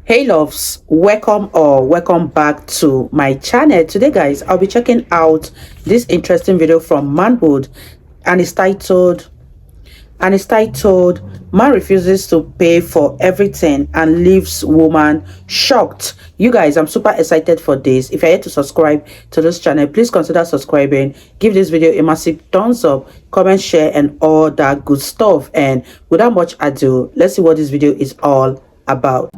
Hey loves, welcome back to my channel. Today guys, I'll be checking out this interesting video from Manhood, and it's titled Man Refuses to Pay for Everything and Leaves Woman Shocked. You guys, I'm super excited for this. If you're yet to subscribe to this channel, please consider subscribing. Give this video a massive thumbs up, comment, share, and all that good stuff. And without much ado, let's see what this video is all about.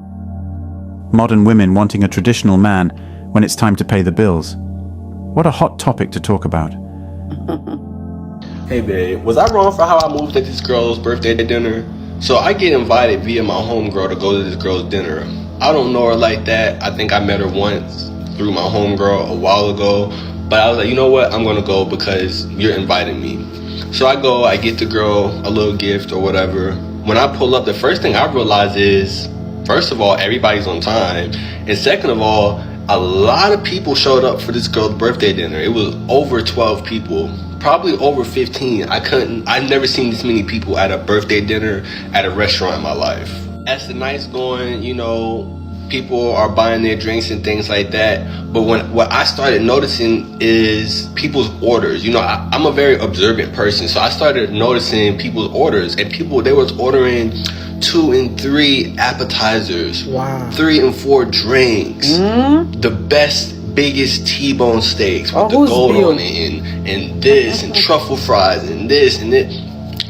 Modern women wanting a traditional man when it's time to pay the bills. What a hot topic to talk about. Hey babe, was I wrong for how I moved at this girl's birthday dinner? So I get invited via my homegirl to go to this girl's dinner. I don't know her like that. I think I met her once through my homegirl a while ago. But I was like, you know what? I'm gonna go because you're inviting me. So I go, I get the girl a little gift or whatever. When I pull up, the first thing I realize is, first of all, everybody's on time. And second of all, a lot of people showed up for this girl's birthday dinner. It was over 12 people, probably over 15. I've never seen this many people at a birthday dinner at a restaurant in my life. As the night's going, you know, people are buying their drinks and things like that. But what I started noticing is people's orders. You know, I'm a very observant person. So I started noticing people's orders, and they was ordering 2 and 3 appetizers, wow, 3 and 4 drinks, the best, biggest T-bone steaks with the gold on it, and this, and truffle fries, and this, and this.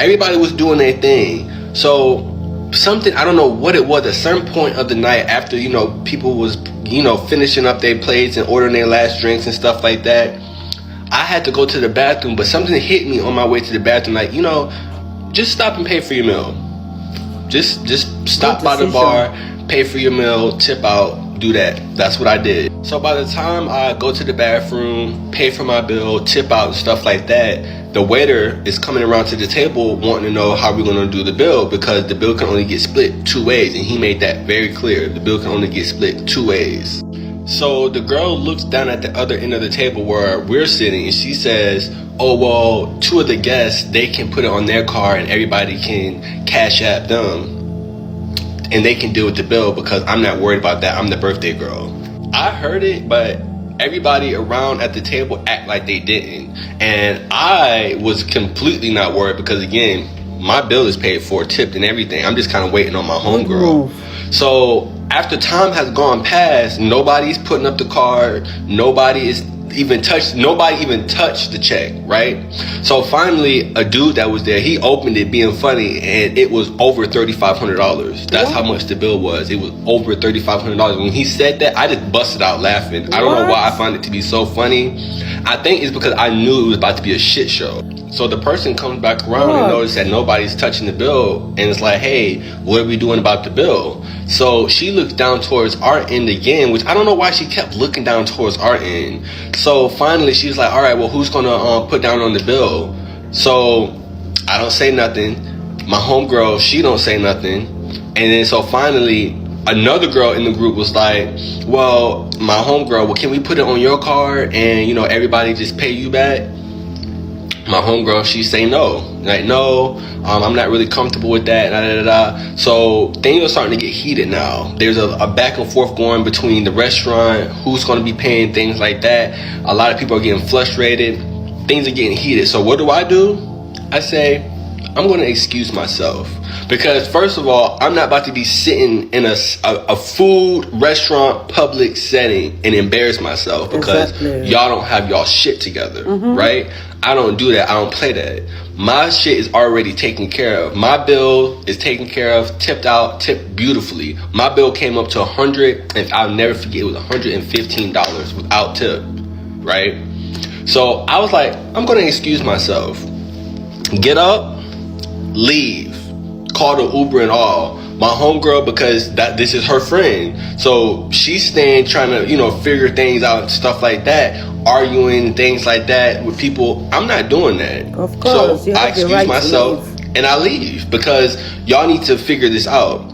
Everybody was doing their thing. So something, I don't know what it was, at some point of the night after, you know, people was, you know, finishing up their plates and ordering their last drinks and stuff like that, I had to go to the bathroom, but something hit me on my way to the bathroom, like, you know, just stop and pay for your meal. Just stop by the bar, pay for your meal, tip out, do that. That's what I did. So by the time I go to the bathroom, pay for my bill, tip out and stuff like that, the waiter is coming around to the table wanting to know how we're going to do the bill, because the bill can only get split 2 ways. And he made that very clear. The bill can only get split 2 ways. So the girl looks down at the other end of the table where we're sitting, and she says, oh, well, 2 of the guests, they can put it on their card and everybody can cash app them and they can deal with the bill because I'm not worried about that. I'm the birthday girl. I heard it, but everybody around at the table act like they didn't. And I was completely not worried because, again, my bill is paid for, tipped and everything. I'm just kind of waiting on my homegirl. So after time has gone past, nobody's putting up the card. Nobody even touched the check, right? So finally, a dude that was there, he opened it being funny, and it was over $3,500. That's how much the bill was. It was over $3,500. When he said that, I just busted out laughing. I don't know why I find it to be so funny. I think it's because I knew it was about to be a shit show. So the person comes back around and notices that nobody's touching the bill, and it's like, hey, what are we doing about the bill? So she looks down towards our end again, which I don't know why she kept looking down towards our end. So finally she's like, all right, well, who's gonna put down on the bill? So I don't say nothing. My homegirl, she don't say nothing. And then so finally another girl in the group was like, well, my homegirl, well, can we put it on your card and, you know, everybody just pay you back? My homegirl, she say no. Like, no, I'm not really comfortable with that. So things are starting to get heated now. There's a back and forth going between the restaurant, who's going to be paying, things like that. A lot of people are getting frustrated. Things are getting heated. So what do? I say, I'm going to excuse myself. Because first of all, I'm not about to be sitting in a food restaurant public setting and embarrass myself because y'all don't have y'all shit together, right? I don't do that. I don't play that. My shit is already taken care of. My bill is taken care of, tipped out, tipped beautifully. My bill came up to $100, and I'll never forget, it was $115 without tip, right? So I was like, I'm going to excuse myself. Get up, leave, call the Uber and all. My homegirl, because this is her friend, so she's staying trying to, you know, figure things out and stuff like that, arguing things like that with people. I'm not doing that. Of course. So I excuse myself and I leave because y'all need to figure this out.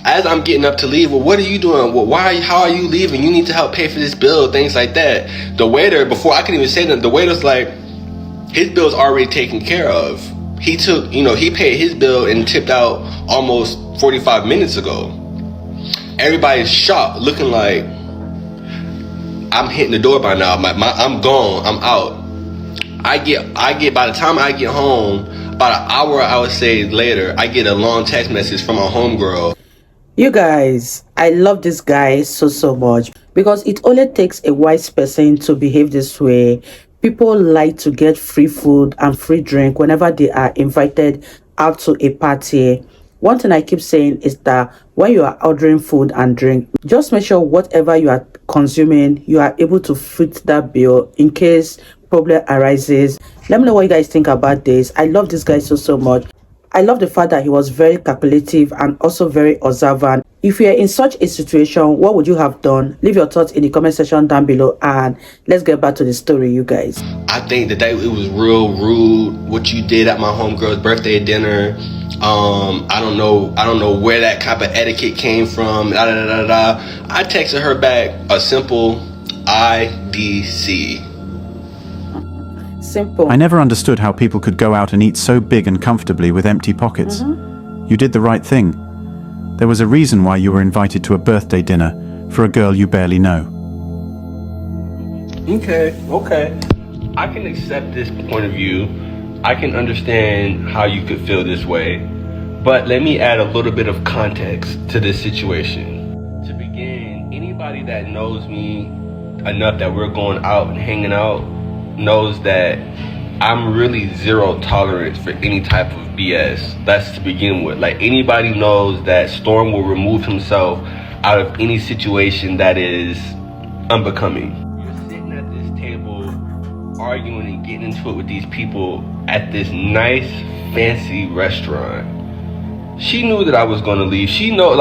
As I'm getting up to leave, well, what are you doing? Well, how are you leaving? You need to help pay for this bill, things like that. The waiter, before I could even say that, the waiter's like, his bill's already taken care of. He took, you know, he paid his bill and tipped out almost 45 minutes ago. Everybody's shocked, looking like I'm hitting the door by now. I'm gone. I'm out. I get by the time I get home, about an hour I would say later, I get a long text message from my homegirl. You guys, I love this guy so much because it only takes a wise person to behave this way. People like to get free food and free drink whenever they are invited out to a party. One thing I keep saying is that when you are ordering food and drink, just make sure whatever you are consuming, you are able to fit that bill in case problem arises. Let me know what you guys think about this. I love this guy so much. I love the fact that he was very calculative and also very observant. If you're in such a situation, what would you have done? Leave your thoughts in the comment section down below and let's get back to the story, you guys. I think that it was real rude what you did at my homegirl's birthday dinner. I don't know where that type of etiquette came from. I texted her back a simple IDC. Simple. I never understood how people could go out and eat so big and comfortably with empty pockets. You did the right thing. There was a reason why you were invited to a birthday dinner for a girl you barely know. Okay. I can accept this point of view. I can understand how you could feel this way. But let me add a little bit of context to this situation. To begin, anybody that knows me enough that we're going out and hanging out knows that I'm really zero tolerance for any type of BS. That's to begin with. Like, anybody knows that Storm will remove himself out of any situation that is unbecoming. You're sitting at this table arguing and getting into it with these people at this nice fancy restaurant. She knew that I was gonna leave. She knows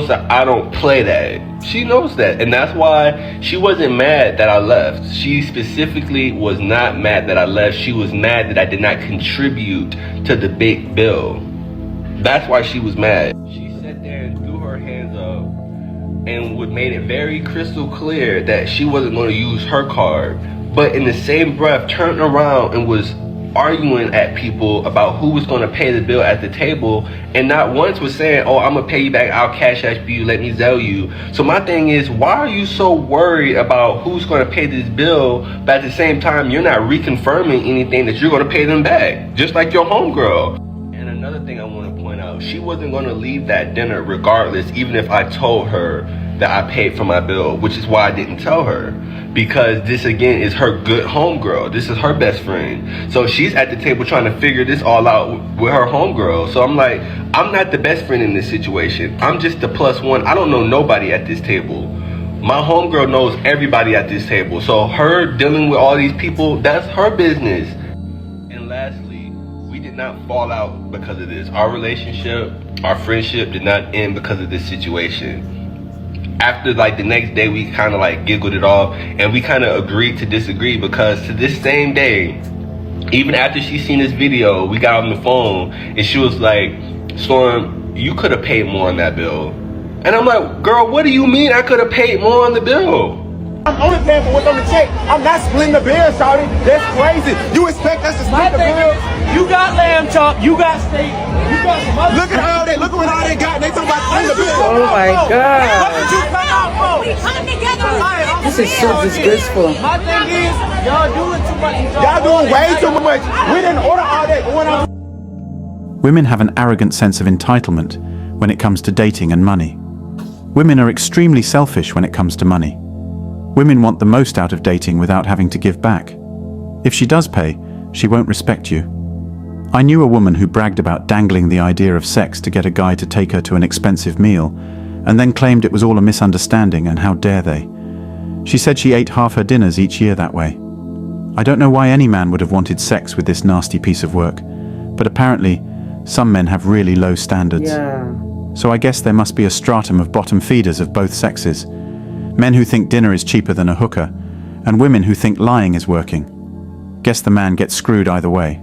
that I don't play that. She knows that, and that's why she wasn't mad that I left. She specifically was not mad that I left. She was mad that I did not contribute to the big bill. That's why she was mad. She sat there and threw her hands up and made it very crystal clear that she wasn't going to use her card, but in the same breath turned around and was arguing at people about who was going to pay the bill at the table, and not once was saying, oh, I'm gonna pay you back, I'll cash app you, let me Zelle you. So my thing is, why are you so worried about who's going to pay this bill, but at the same time you're not reconfirming anything that you're going to pay them back, just like your homegirl? And another thing I want to point out, she wasn't going to leave that dinner regardless, even if I told her that I paid for my bill, which is why I didn't tell her. Because this again is her good homegirl. This is her best friend. So she's at the table trying to figure this all out with her homegirl. So I'm like, I'm not the best friend in this situation. I'm just the plus one. I don't know nobody at this table. My homegirl knows everybody at this table. So her dealing with all these people, that's her business. And lastly, we did not fall out because of this. Our relationship, our friendship did not end because of this situation. After like the next day, we kind of like giggled it off and we kind of agreed to disagree, because to this same day, even after she seen this video, we got on the phone and she was like, Storm, you could have paid more on that bill. And I'm like, girl, what do you mean I could have paid more on the bill? I'm only paying for what's on the check. I'm not splitting the bill, shawty. That's crazy. You expect us to split the bill? You got lamb chop, you got steak, you got some other. Look at all that. Look at all they got. They talking about splitting the bill. Oh my What God. did you come out for? We come together. This is so disgraceful. My thing is, y'all doing too much. Y'all doing way too much. We didn't order all that going on. Women have an arrogant sense of entitlement when it comes to dating and money. Women are extremely selfish when it comes to money. Women want the most out of dating without having to give back. If she does pay, she won't respect you. I knew a woman who bragged about dangling the idea of sex to get a guy to take her to an expensive meal, and then claimed it was all a misunderstanding and how dare they. She said she ate half her dinners each year that way. I don't know why any man would have wanted sex with this nasty piece of work, but apparently some men have really low standards. Yeah. So I guess there must be a stratum of bottom feeders of both sexes. Men who think dinner is cheaper than a hooker, and women who think lying is working. Guess the man gets screwed either way.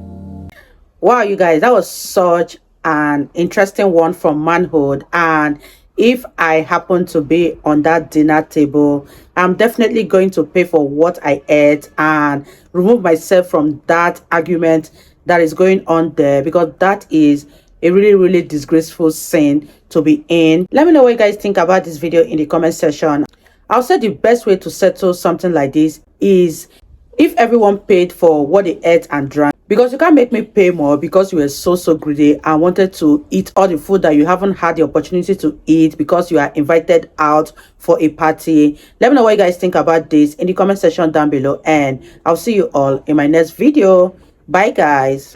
Wow, you guys, that was such an interesting one from manhood. And if I happen to be on that dinner table, I'm definitely going to pay for what I ate and remove myself from that argument that is going on there, because that is a really disgraceful sin to be in. Let me know what you guys think about this video in the comment section. I'll say the best way to settle something like this is if everyone paid for what they ate and drank, because you can't make me pay more because you were so greedy and wanted to eat all the food that you haven't had the opportunity to eat because you are invited out for a party. Let me know what you guys think about this in the comment section down below, and I'll see you all in my next video. Bye guys.